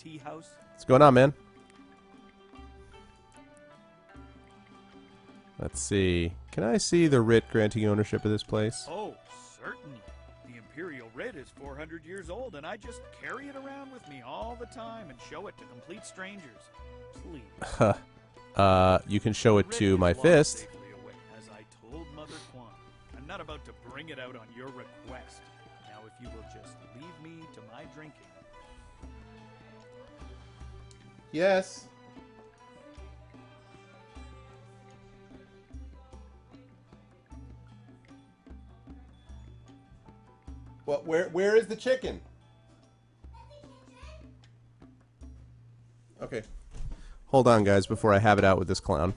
tea house? What's going on, man? Let's see. Can I see the writ granting ownership of this place? Oh, certainly. The Imperial writ is 400 years old, and I just carry it around with me all the time and show it to complete strangers. Please. You can show it to my fist. Safely away, as I told Mother Kwan. I'm not about to bring it out on your request. Now, if you will just leave me to my drinking. Yes. What? Where is the chicken? Okay. Hold on, guys, before I have it out with this clown.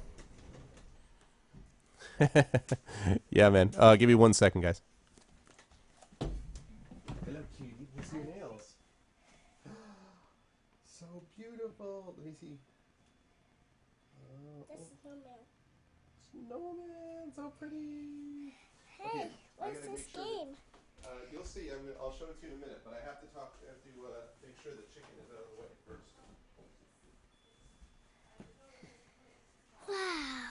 Yeah, man. Give me 1 second, guys. Hello, cutie. Let's see your nails. So beautiful. Let me see. The snowman. Snowman, so pretty. Hey, Okay, what's this game? You'll see. I'll show it to you in a minute, but I have to make sure the chicken is out of the way first. Wow.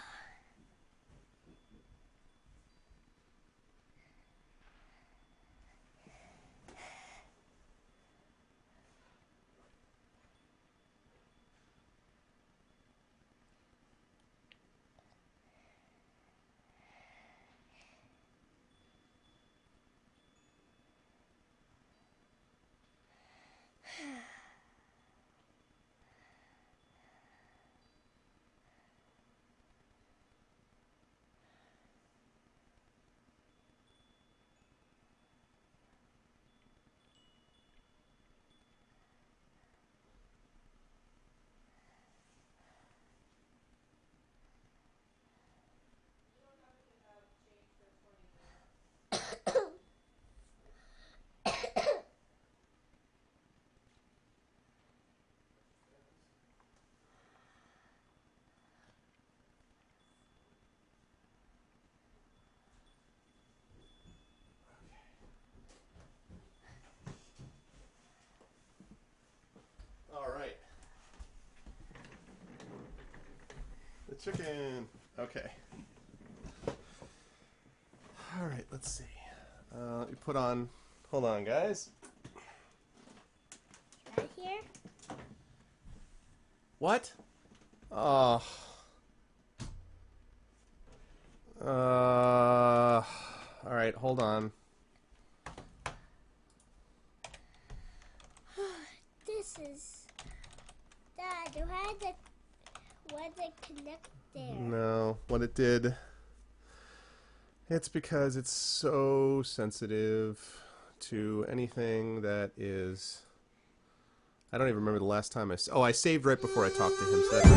All right. The chicken. Okay. All right, let's see. Let me put on... Hold on, guys. Right here? What? Oh. All right, hold on. This is... Dad, you had to... Why did it connect there? No, what it did... It's because it's so sensitive to anything that is... I don't even remember the last time I saved right before I talked to him, so that's...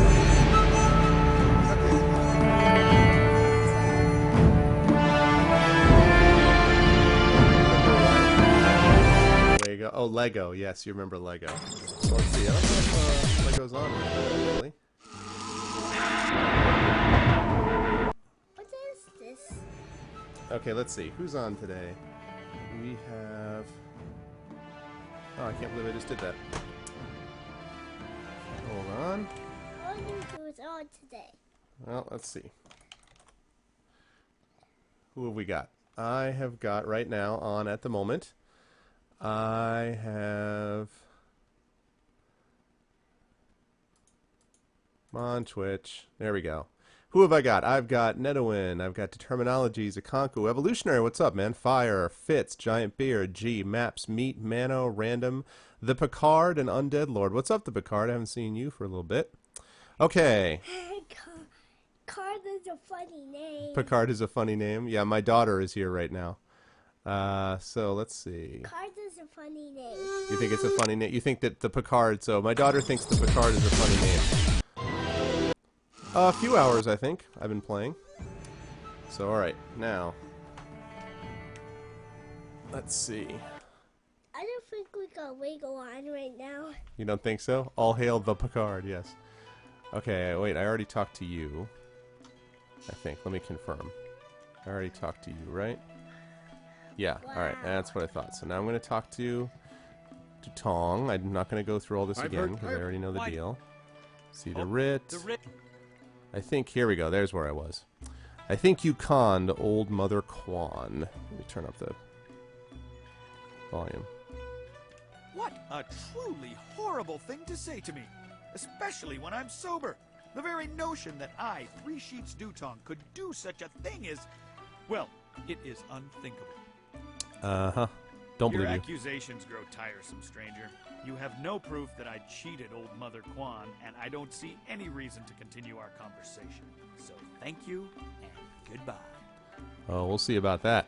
Lego. Oh, Lego. Yes, you remember Lego. So let's see. I don't know if Lego's on right now, actually. What is this? Okay, let's see. Who's on today? We have... Oh, I can't believe I just did that. Hold on. I wonder who's on today. Well, let's see. Who have we got? I have got right now on at the moment. I have... Come on, Twitch. There we go. Who have I got? I've got Nedowin. I've got Determinologies, Akonku, Evolutionary. What's up, man? Fire, Fitz, Giant Beard, G, Maps, Meat, Mano, Random, The Picard, and Undead Lord. What's up, The Picard? I haven't seen you for a little bit. Okay. Card is a funny name. Picard is a funny name. Yeah, my daughter is here right now. So let's see. Card is a funny name. You think it's a funny name? You think that the Picard... So my daughter thinks the Picard is a funny name. A few hours, I think, I've been playing. So, alright, now. Let's see. I don't think we got Lego on right now. You don't think so? All hail the Picard, yes. Okay, wait, I already talked to you. I think. Let me confirm. I already talked to you, right? Yeah, Wow. alright, that's what I thought. So now I'm going to talk to Dutong. I'm not going to go through all this again because I already know the deal. See the writ. I think, here we go. There's where I was. I think you conned old Mother Kwan. Let me turn up the volume. What a truly horrible thing to say to me, especially when I'm sober. The very notion that I, Three Sheets Dutong, could do such a thing is, well, it is unthinkable. Uh-huh. Don't Your believe you. accusations grow tiresome, stranger. You have no proof that I cheated old Mother Kwan, and I don't see any reason to continue our conversation. So thank you, and goodbye. Oh, we'll see about that.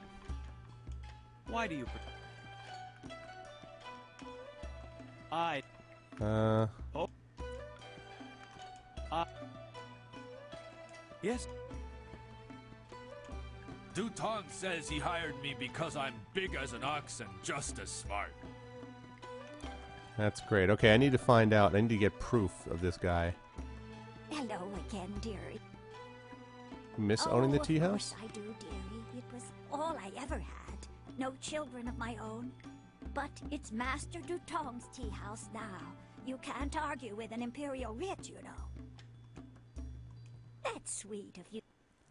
Why do you... I... Oh. Yes? Dutong says he hired me because I'm big as an ox and just as smart. That's great. Okay, I need to find out. I need to get proof of this guy. Hello again, dearie. Miss owning the tea Of house? course I do, dearie. It was all I ever had. No children of my own. But it's Master Dutong's tea house now. You can't argue with an imperial writ, you know. That's sweet of you.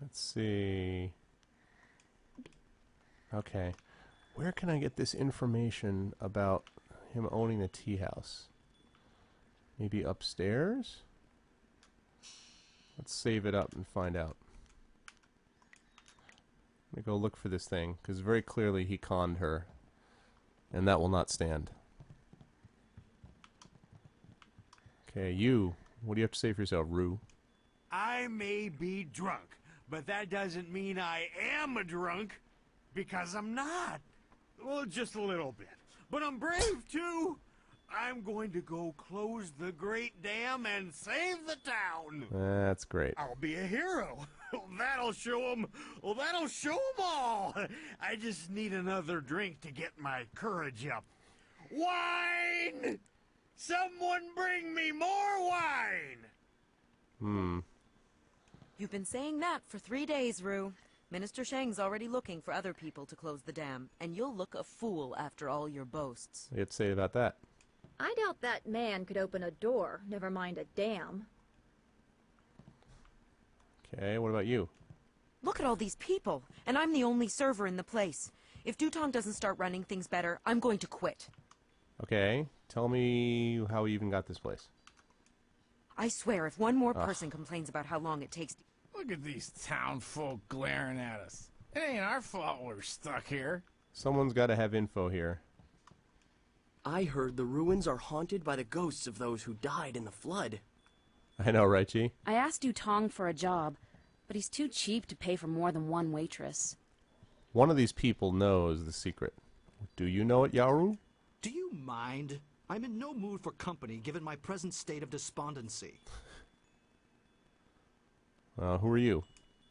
Let's see. Okay. Where can I get this information about him owning the tea house? Maybe upstairs? Let's save it up and find out. Let me go look for this thing, because very clearly he conned her. And that will not stand. Okay, you. What do you have to say for yourself, Rue? I may be drunk, but that doesn't mean I am a drunk, because I'm not. Well, just a little bit. But I'm brave, too. I'm going to go close the Great Dam and save the town. That's great. I'll be a hero. That'll show them. Well, that'll show them all. I just need another drink to get my courage up. Wine! Someone bring me more wine! You've been saying that for 3 days, Rue. Minister Shang's already looking for other people to close the dam, and you'll look a fool after all your boasts. What do you have to say about that? I doubt that man could open a door, never mind a dam. Okay, what about you? Look at all these people, and I'm the only server in the place. If Dutong doesn't start running things better, I'm going to quit. Okay, tell me how we even got this place. I swear, if one more person complains about how long it takes... Look at these town folk glaring at us. It ain't our fault we're stuck here. Someone's got to have info here. I heard the ruins are haunted by the ghosts of those who died in the flood. I know, right, G? I asked Dutong for a job, but he's too cheap to pay for more than one waitress. One of these people knows the secret. Do you know it, Yaru? Do you mind? I'm in no mood for company, given my present state of despondency. Who are you?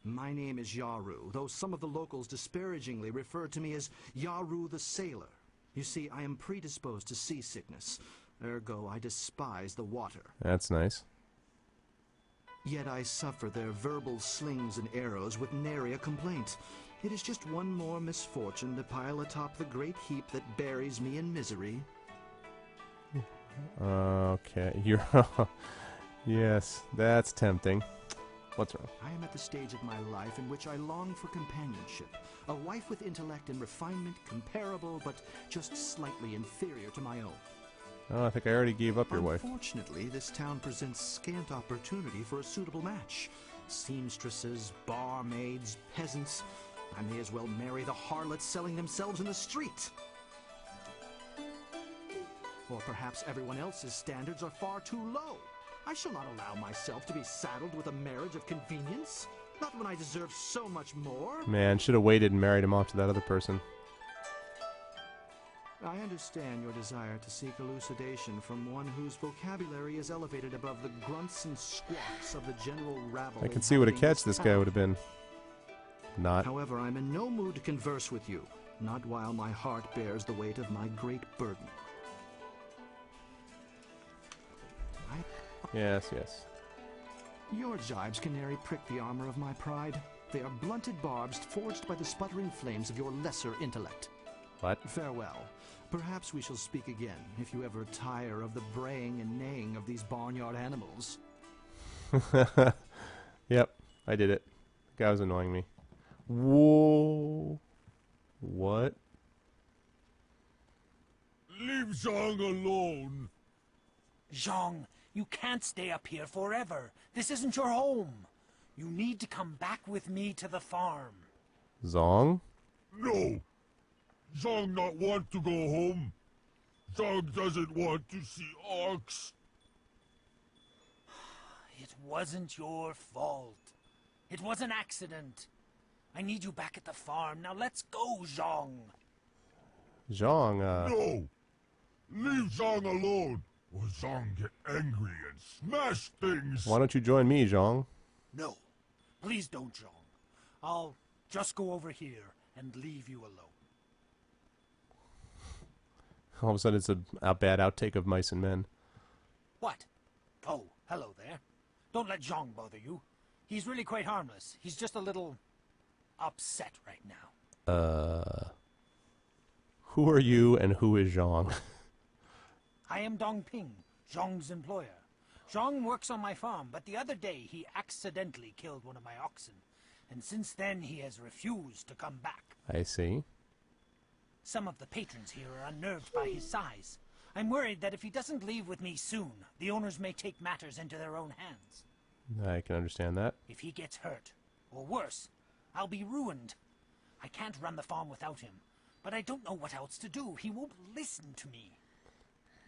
My name is Yaru, though some of the locals disparagingly refer to me as Yaru the Sailor. You see, I am predisposed to seasickness. Ergo, I despise the water. That's nice. Yet I suffer their verbal slings and arrows with nary a complaint. It is just one more misfortune to pile atop the great heap that buries me in misery. Okay, you're... Yes, that's tempting. What's wrong? I am at the stage of my life in which I long for companionship. A wife with intellect and refinement comparable, but just slightly inferior to my own. Oh, I think I already gave up your wife. Unfortunately, this town presents scant opportunity for a suitable match. Seamstresses, barmaids, peasants. I may as well marry the harlots selling themselves in the street. Or perhaps everyone else's standards are far too low. I shall not allow myself to be saddled with a marriage of convenience. Not when I deserve so much more. Man, should have waited and married him off to that other person. I understand your desire to seek elucidation from one whose vocabulary is elevated above the grunts and squawks of the general rabble. I can see what a catch this guy would have been. Not. However, I'm in no mood to converse with you, not while my heart bears the weight of my great burden. Yes, yes. Your jibes can nary prick the armor of my pride. They are blunted barbs forged by the sputtering flames of your lesser intellect. What? Farewell. Perhaps we shall speak again if you ever tire of the braying and neighing of these barnyard animals. Yep, I did it. The guy was annoying me. Whoa. What? Leave Zhang alone. Zhang, you can't stay up here forever. This isn't your home. You need to come back with me to the farm. Zong? No. Zhang not want to go home. Zhang doesn't want to see Ox. It wasn't your fault. It was an accident. I need you back at the farm. Now let's go, Zhang. Zhang, No. Leave Zhang alone, or Zhang get angry and smash things. Why don't you join me, Zhang? No. Please don't, Zhang. I'll just go over here and leave you alone. All of a sudden it's a bad outtake of Mice and Men. What? Oh, hello there. Don't let Zhang bother you. He's really quite harmless. He's just a little upset right now. Who are you and who is Zhang? I am Dong Ping, Zhang's employer. Zhang works on my farm, but the other day he accidentally killed one of my oxen. And since then he has refused to come back. I see. Some of the patrons here are unnerved by his size. I'm worried that if he doesn't leave with me soon, the owners may take matters into their own hands. I can understand that. If he gets hurt, or worse, I'll be ruined. I can't run the farm without him, but I don't know what else to do. He won't listen to me.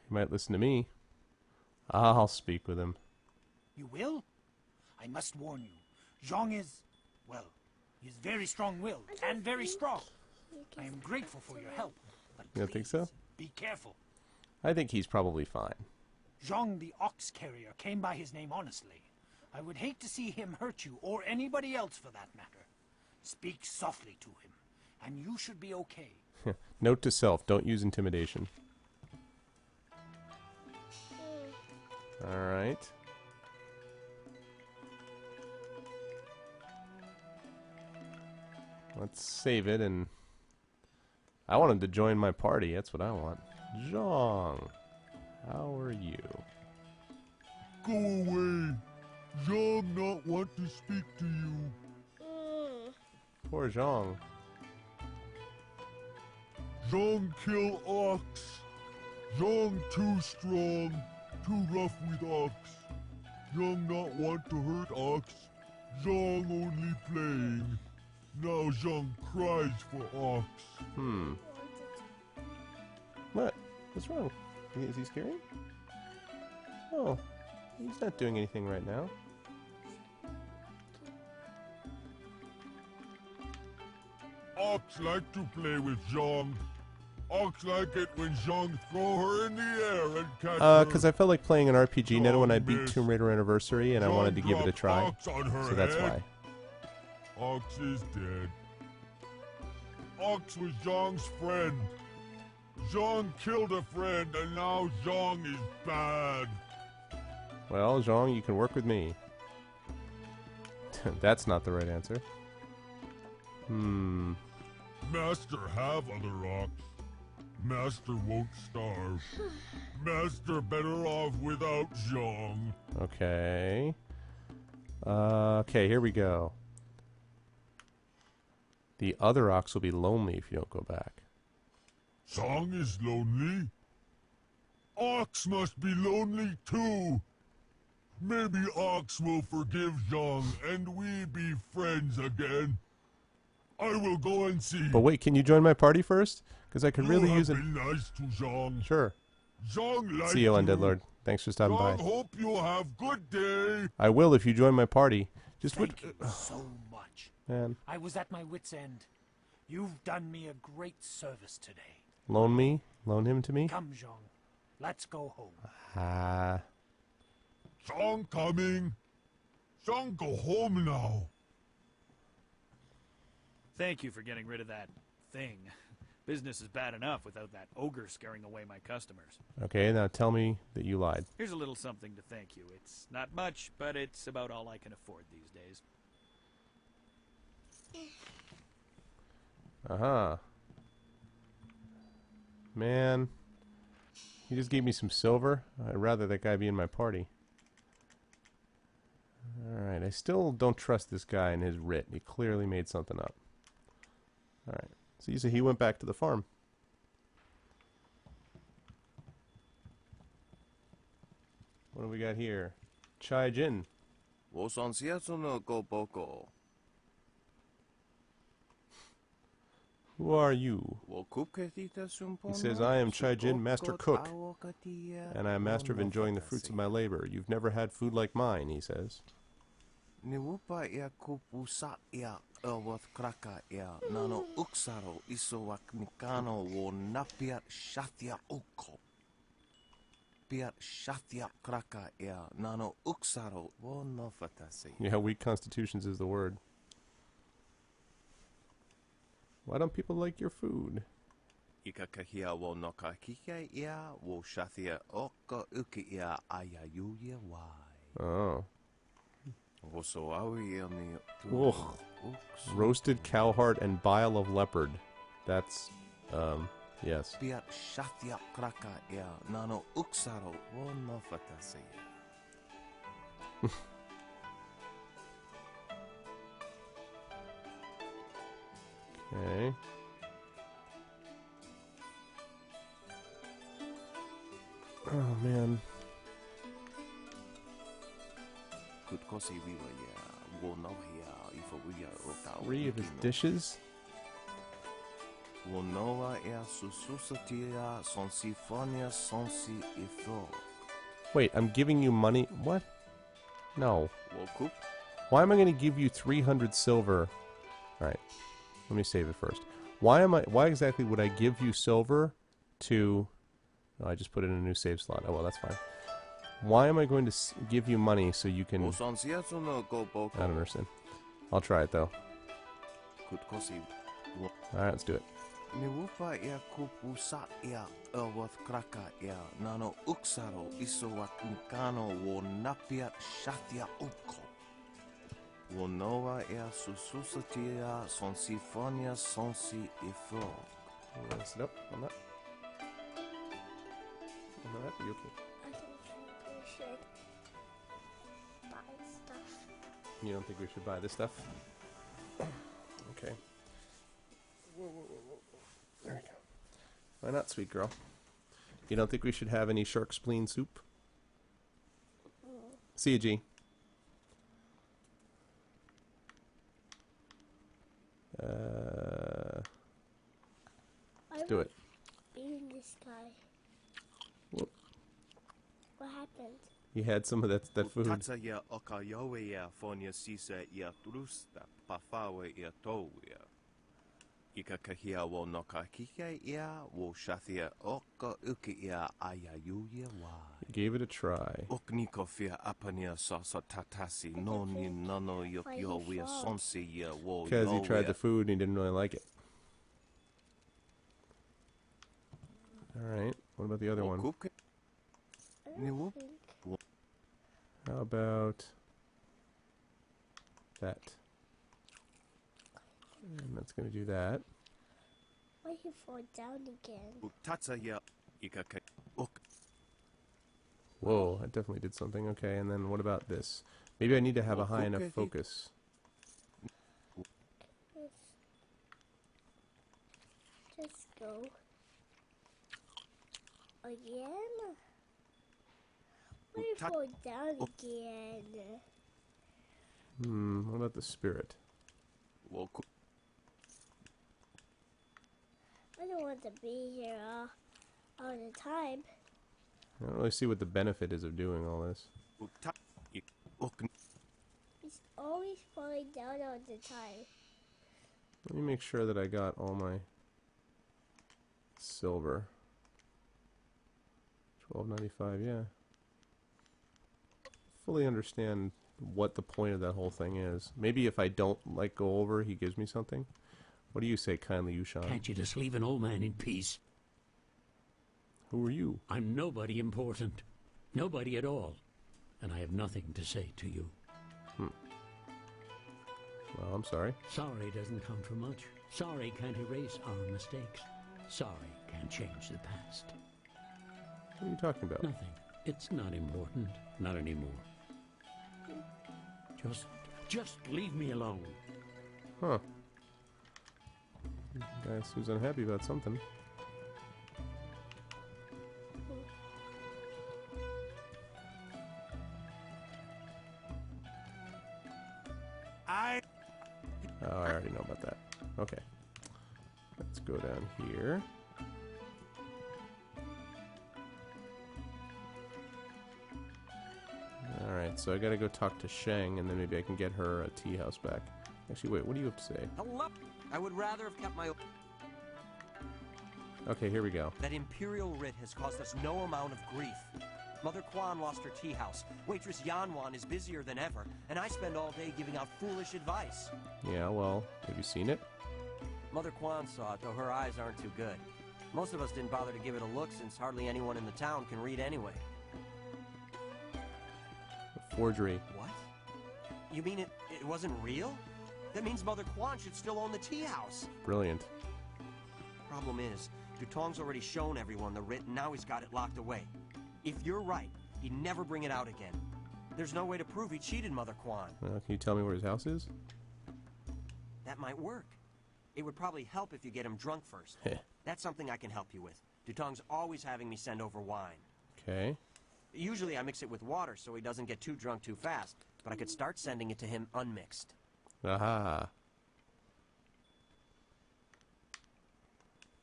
You might listen to me. I'll speak with him. You will? I must warn you. Zhang is, well, he's very strong-willed and very strong. I am grateful for your help, but You don't think so? be careful. I think he's probably fine. Zhang the ox carrier came by his name honestly. I would hate to see him hurt you, or anybody else for that matter. Speak softly to him, and you should be okay. Note to self, don't use intimidation. Alright. Let's save it, and I want him to join my party. That's what I want. Zhang, how are you? Go away. Zhang not want to speak to you. Poor Zhang. Zhang kill Ox. Zhang too strong, too rough with Ox. Zhang not want to hurt Ox. Zhang only playing. Now Zhang cries for Ox. What? What's wrong? Is he scary? Oh, he's not doing anything right now. Ox like to play with Zhang. Ox like it when Zhang throw her in the air and catch her. Because I felt like playing an RPG Neto when I beat miss. Tomb Raider Anniversary, and I wanted to give it a try. Ox on her So that's head. why. Ox is dead. Ox was Zhang's friend. Zhang killed a friend, and now Zhang is bad. Well, Zhang, you can work with me. That's not the right answer. Master have other Ox. Master won't starve. Master better off without Zhang. Okay. Okay, here we go. The other ox will be lonely if you don't go back. Zhang is lonely. Ox must be lonely too. Maybe Ox will forgive Zhang and we be friends again. I will go and see. But wait, can you join my party first? Because I could You really have use it. been nice to Zhang. Sure. Zhang like See you, you. Undead Lord. Thanks for stopping Zhang by. hope you have good day. I will if you join my party. Just Thank you so much. Man, I was at my wit's end. You've done me a great service today. loan me? Loan him to me? Come, Zhang. Let's go home. Ah. Zhang coming. Zhang go home now. Thank you for getting rid of that thing. Business is bad enough without that ogre scaring away my customers. Okay, now tell me that you lied. Here's a little something to thank you. It's not much, but it's about all I can afford these days. Uh-huh. Man. He just gave me some silver. I'd rather that guy be in my party. Alright, I still don't trust this guy and his writ. He clearly made something up. Alright. So he went back to the farm. What do we got here? Chai Jin. Who are you? He says, I am Chai Jin, master cook, and I am master of enjoying the fruits of my labor. You've never had food like mine, he says. Yeah, weak constitutions is the word. Why don't people like your food? Oh. Ugh. Roasted cow heart and bile of leopard. That's, yes. Okay. Oh, man. Three of his dishes? Wait, I'm giving you money? What? No. Why am I going to give you 300 silver? Alright. Let me save it first. Why exactly would I give you silver to... Oh, I just put it in a new save slot. Oh, well, that's fine. Why am I going to give you money so you can... I don't understand. I'll try it, though. Alright, let's do it. Sit up on that. On that, be okay. I think we should buy stuff. You don't think we should buy this stuff? Okay. There we go. Why not, sweet girl? You don't think we should have any shark spleen soup? See you, G. Let's do it. Eating this guy. Whoop. What happened? He had some of that food. Gave it a try. Because he tried the food and he didn't really like it. Alright, what about the other one? How about that? And that's going to do that. Why he fall down again? Whoa, that definitely did something. Okay, and then what about this? Maybe I need to have a high enough focus. Just go. Again? Why you fall down again? What about the spirit? I don't want to be here all the time. I don't really see what the benefit is of doing all this. He's always falling down all the time. Let me make sure that I got all my silver. $12.95, yeah. Fully understand what the point of that whole thing is. Maybe if I don't go over, he gives me something. What do you say, kindly Yushan? Can't you just leave an old man in peace? Who are you? I'm nobody important. Nobody at all. And I have nothing to say to you. Well, I'm sorry. Sorry doesn't count for much. Sorry can't erase our mistakes. Sorry, can't change the past. What are you talking about? Nothing. It's not important. Not anymore. Just leave me alone. Huh. Guess who's unhappy about something. Oh, I already know about that. Okay. Let's go down here. Alright, so I gotta go talk to Shang, and then maybe I can get her a tea house back. Actually, wait, what do you have to say? Hello? I would rather have kept my... Okay, here we go. That Imperial writ has caused us no amount of grief. Mother Quan lost her tea house. Waitress Yanwan is busier than ever, and I spend all day giving out foolish advice. Yeah, well, have you seen it? Mother Quan saw it, though her eyes aren't too good. Most of us didn't bother to give it a look since hardly anyone in the town can read anyway. A forgery. What? You mean it wasn't real? That means Mother Quan should still own the tea house. Brilliant. Problem is, Dutong's already shown everyone the writ, and now he's got it locked away. If you're right, he'd never bring it out again. There's no way to prove he cheated Mother Quan. Can you tell me where his house is? That might work. It would probably help if you get him drunk first. That's something I can help you with. Dutong's always having me send over wine. Okay. Usually I mix it with water so he doesn't get too drunk too fast, but I could start sending it to him unmixed. Aha.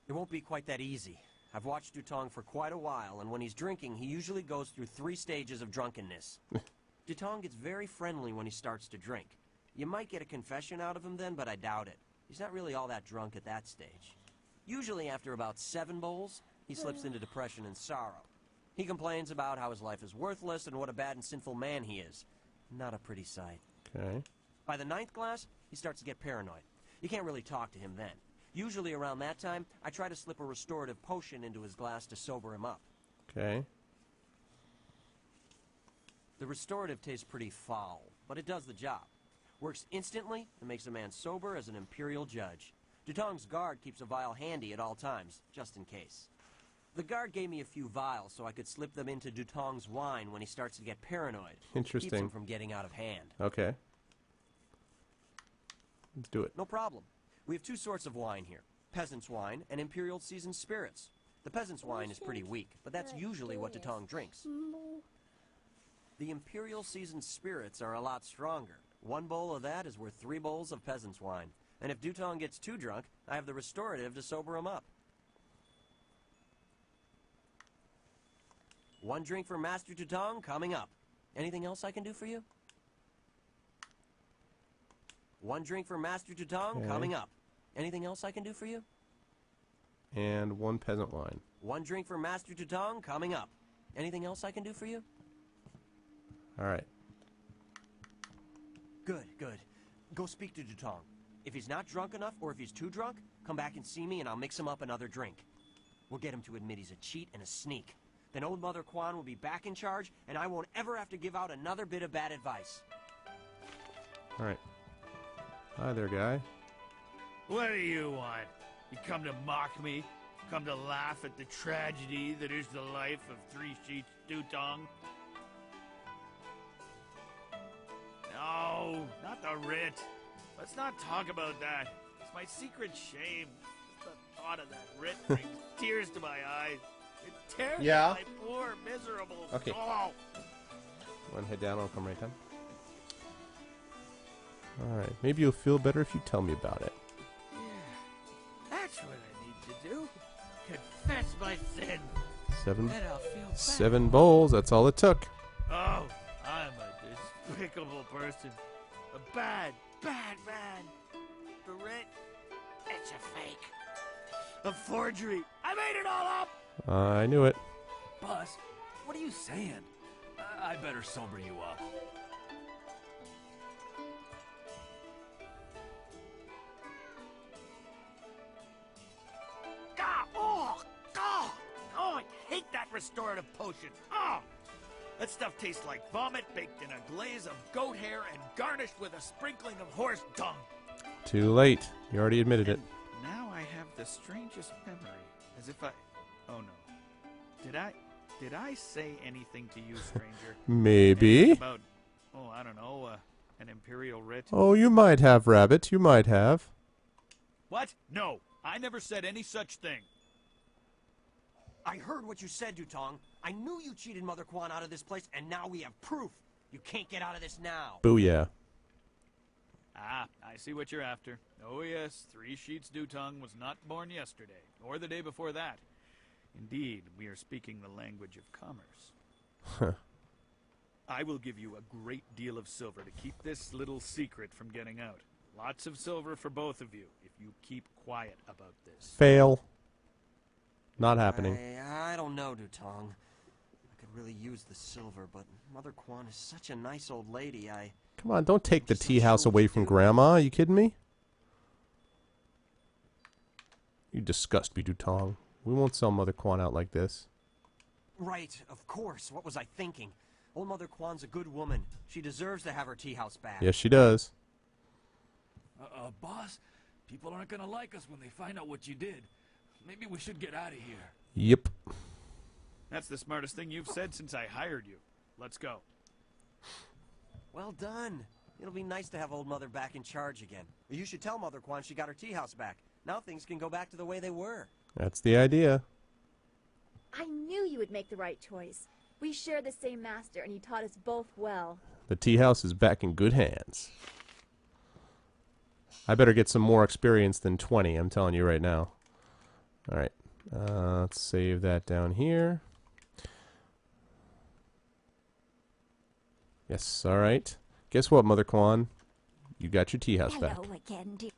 It won't be quite that easy. I've watched Dutong for quite a while, and when he's drinking, he usually goes through 3 stages of drunkenness. Dutong gets very friendly when he starts to drink. You might get a confession out of him then, but I doubt it. He's not really all that drunk at that stage. Usually after about 7 bowls, he slips into depression and sorrow. He complains about how his life is worthless and what a bad and sinful man he is. Not a pretty sight. Okay. By the 9th glass, he starts to get paranoid. You can't really talk to him then. Usually around that time, I try to slip a restorative potion into his glass to sober him up. Okay. The restorative tastes pretty foul, but it does the job. Works instantly and makes a man sober as an imperial judge. Dutong's guard keeps a vial handy at all times, just in case. The guard gave me a few vials so I could slip them into Dutong's wine when he starts to get paranoid. Interesting. Keeps him from getting out of hand. Okay. Let's do it. No problem. We have 2 sorts of wine here. Peasant's wine and Imperial seasoned spirits. The peasant's wine is pretty weak, but that's usually what Dutong drinks. The Imperial seasoned spirits are a lot stronger. 1 bowl of that is worth 3 bowls of peasant's wine. And if Dutong gets too drunk, I have the restorative to sober him up. 1 drink for Master Dutong coming up. Anything else I can do for you? 1 drink for Master Dutong coming up. Anything else I can do for you? And 1 peasant wine. 1 drink for Master Dutong coming up. Anything else I can do for you? Alright. Good, good. Go speak to Dutong. If he's not drunk enough, or if he's too drunk, come back and see me and I'll mix him up another drink. We'll get him to admit he's a cheat and a sneak. Then old Mother Quan will be back in charge, and I won't ever have to give out another bit of bad advice. Alright. Hi there, guy. What do you want? You come to mock me? Come to laugh at the tragedy that is the life of 3 Sheets Dutong? No, not the writ. Let's not talk about that. It's my secret shame. Just the thought of that writ brings tears to my eyes. It tears my poor, miserable soul. One head down, I'll come right down. Alright, maybe you'll feel better if you tell me about it. Yeah, that's what I need to do. Confess my sin. 7 Then I'll feel better. 7 bowls, that's all it took. Oh, I'm a despicable person. A bad, bad man. The writ, it's a fake. A forgery. I made it all up! I knew it. Boss, what are you saying? I better sober you up. Oh, I hate that restorative potion. Oh, that stuff tastes like vomit baked in a glaze of goat hair and garnished with a sprinkling of horse dung. Too late. You already admitted it. Now I have the strangest memory. As if I... Oh, no. Did I say anything to you, stranger? Maybe. Anything about, oh, I don't know, an imperial writ? Oh, you might have, Rabbit. You might have. What? No, I never said any such thing. I heard what you said, Dutong. I knew you cheated Mother Quan out of this place, and now we have proof. You can't get out of this now. Booyah. Ah, I see what you're after. Oh yes, Three Sheets Dutong was not born yesterday, or the day before that. Indeed, we are speaking the language of commerce. I will give you a great deal of silver to keep this little secret from getting out. Lots of silver for both of you, if you keep quiet about this. Fail. Not happening. I don't know, Dutong. I could really use the silver, but Mother Quan is such a nice old lady, Come on, don't take the tea house away from Grandma. Are you kidding me? You disgust me, Dutong. We won't sell Mother Quan out like this. Right, of course. What was I thinking? Old Mother Quan's a good woman. She deserves to have her tea house back. Yes, she does. Boss, people aren't gonna like us when they find out what you did. Maybe we should get out of here. Yep. That's the smartest thing you've said since I hired you. Let's go. Well done. It'll be nice to have old Mother back in charge again. You should tell Mother Quan she got her tea house back. Now things can go back to the way they were. That's the idea. I knew you would make the right choice. We share the same master, and he taught us both well. The tea house is back in good hands. I better get some more experience than 20, I'm telling you right now. Alright, let's save that down here. Yes, alright. Guess what, Mother Quan? You got your tea house back. Hello again, dear.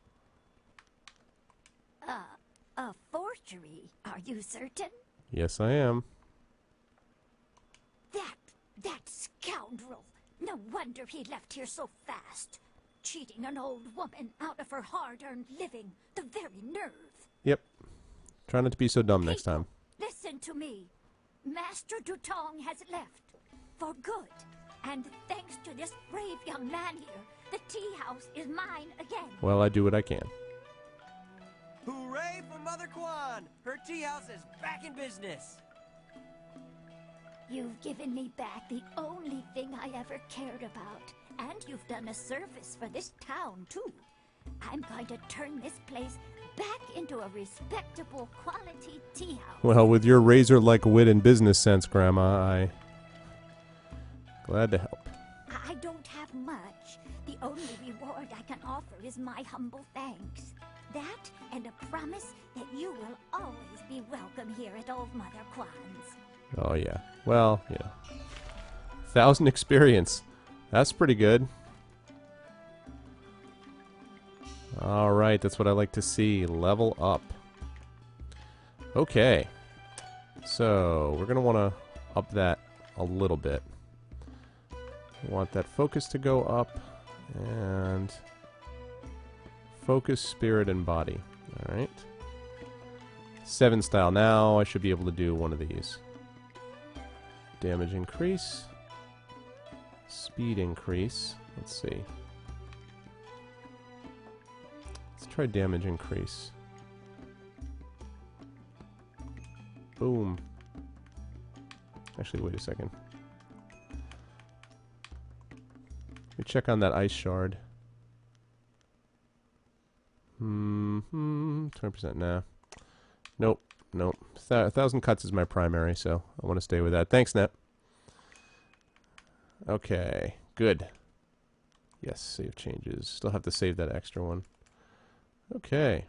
A forgery, are you certain? Yes, I am. That scoundrel! No wonder he left here so fast. Cheating an old woman out of her hard-earned living. The very nerve. Yep. Try not to be so dumb next time. Listen to me. Master Dutong has left. For good. And thanks to this brave young man here, the tea house is mine again. Well, I do what I can. Hooray for Mother Quan! Her tea house is back in business. You've given me back the only thing I ever cared about. And you've done a service for this town, too. I'm going to turn this place back into a respectable quality tea house. Well, with your razor-like wit and business sense, Grandma, glad to help. I don't have much. The only reward I can offer is my humble thanks. That and a promise that you will always be welcome here at Old Mother Quan's. Oh, yeah. Well, yeah. 1,000 experience. That's pretty good. Alright, that's what I like to see. Level up. Okay. So, we're going to want to up that a little bit. We want that focus to go up. And focus, spirit, and body. Alright. 7 style. Now I should be able to do one of these. Damage increase. Speed increase. Let's see. Let's try damage increase. Boom. Actually, wait a second. Let me check on that ice shard. 20%, nah. Nope. Nope. 1,000 cuts is my primary, so I want to stay with that. Thanks, Net. Okay, good. Yes, save changes. Still have to save that extra one. Okay.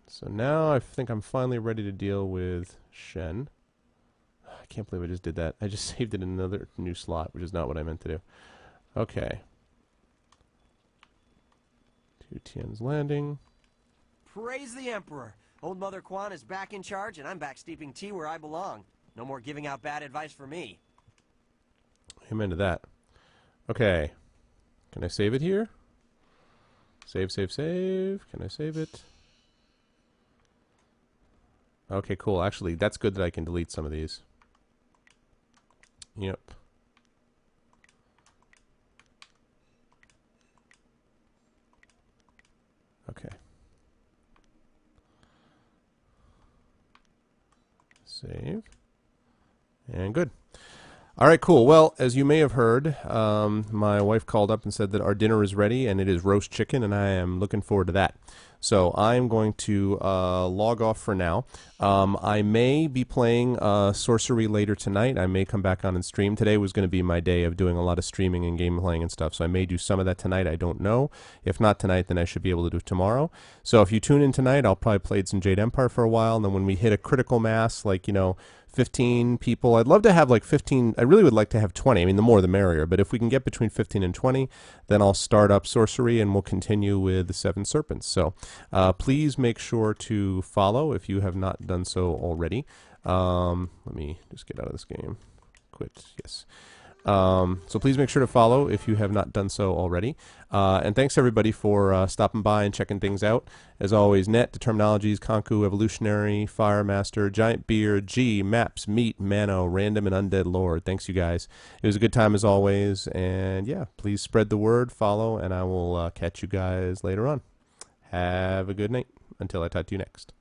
So now I think I'm finally ready to deal with Shen. I can't believe I just did that. I just saved it in another new slot, which is not what I meant to do. Okay. 2 Tian's Landing. Praise the Emperor! Old Mother Quan is back in charge, and I'm back steeping tea where I belong. No more giving out bad advice for me. Amen to that. Okay. Can I save it here? Save, save, save. Can I save it? Okay, cool. Actually, that's good that I can delete some of these. Yep. Okay. And good. All right, cool. Well, as you may have heard, my wife called up and said that our dinner is ready, and it is roast chicken, and I am looking forward to that. So I'm going to log off for now. I may be playing Sorcery later tonight. I may come back on and stream. Today was going to be my day of doing a lot of streaming and game playing and stuff, so I may do some of that tonight. I don't know. If not tonight, then I should be able to do it tomorrow. So if you tune in tonight, I'll probably play some Jade Empire for a while, and then when we hit a critical mass, like, 15 people. I'd love to have like 15. I really would like to have 20. I mean, the more the merrier. But if we can get between 15 and 20, then I'll start up Sorcery and we'll continue with the Seven Serpents. So please make sure to follow if you have not done so already. Let me just get out of this game. Quit. Yes. So please make sure to follow if you have not done so already. And thanks everybody for stopping by and checking things out. As always, Net, Determinologies, Konku, Evolutionary, Fire Master, Giant Beard, G, Maps, Meat, Mano, Random, and Undead Lord. Thanks you guys. It was a good time as always. And yeah, please spread the word, follow, and I will catch you guys later on. Have a good night until I talk to you next.